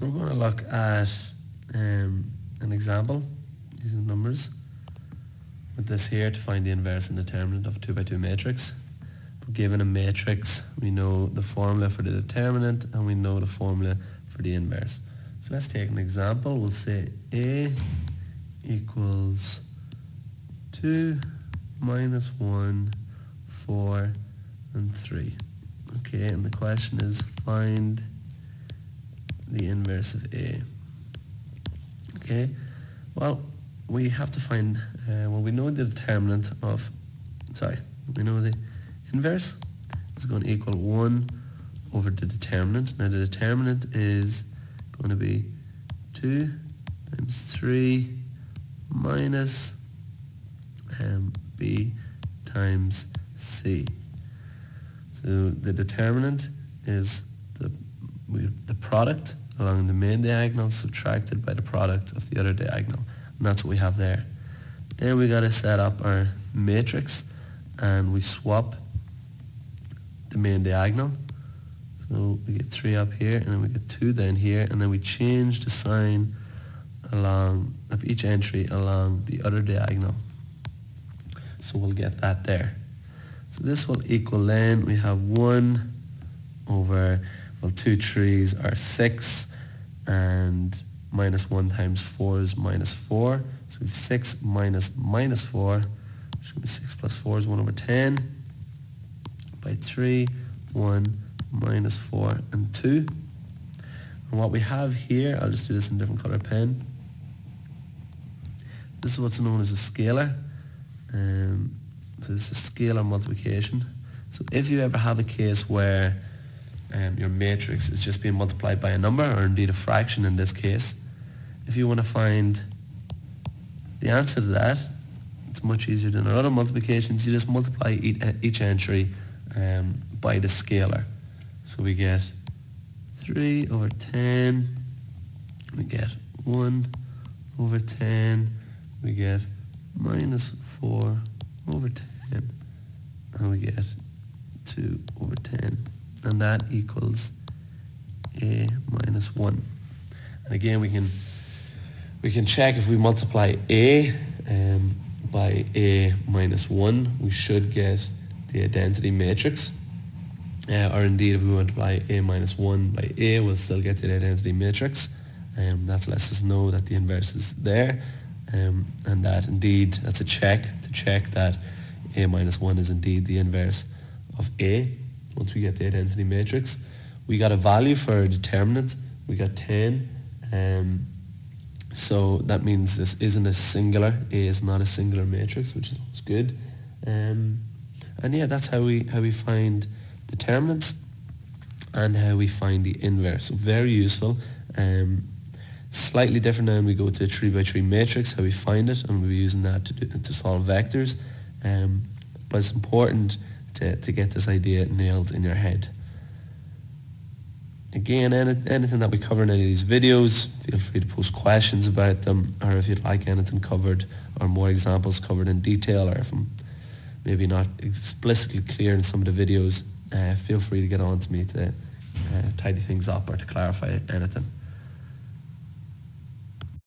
We're going to look at an example using numbers with this here to find the inverse and determinant of a 2 by 2 matrix. Given a matrix, we know the formula for the determinant and we know the formula for the inverse. So let's take an example. We'll say A equals 2 minus 1, 4 and 3. Okay, and the question is find the inverse of A. Okay, well we have to find, we know the determinant of, we know the inverse is going to equal 1 over the determinant. Now the determinant is going to be 2 times 3 minus B times C. So the determinant is the product along the main diagonal subtracted by the product of the other diagonal. And that's what we have there. Then we got to set up our matrix and we swap the main diagonal. So we get 3 up here and then we get 2 down here, and then we change the sign along of each entry along the other diagonal. So we'll get that there. So this will equal then, we have 1 over, well 2 3s are 6, and minus 1 times 4 is minus 4. So we have 6 minus minus 4, which should be 6 plus 4 is 1 over 10 by 3, 1, minus 4 and 2. And what we have here, I'll just do this in a different color pen. This is what's known as a scalar. So this is scalar multiplication. So if you ever have a case where your matrix is just being multiplied by a number, or indeed a fraction in this case, if you want to find the answer to that, it's much easier than our other multiplications. You just multiply each entry by the scalar. So we get 3 over 10, we get 1 over 10, we get minus 4 over 10, and we get 2 over 10. And that equals A minus 1. And again, we can check if we multiply A by A minus 1, we should get the identity matrix. Or indeed, if we multiply A minus 1 by A, we'll still get the identity matrix. That lets us know that the inverse is there, and that indeed, that's a check to check that A minus 1 is indeed the inverse of A. Once we get the identity matrix, we got a value for our determinant. We got 10. So that means this isn't a singular. A is not a singular matrix, which is good. And yeah, that's how we find determinants and how we find the inverse. So very useful. Slightly different now when we go to a 3 by 3 matrix, how we find it, and we'll be using that to solve vectors. But it's important to get this idea nailed in your head. Again, anything that we cover in any of these videos, feel free to post questions about them, or if you'd like anything covered or more examples covered in detail, or if I'm maybe not explicitly clear in some of the videos, feel free to get on to me to tidy things up or to clarify anything.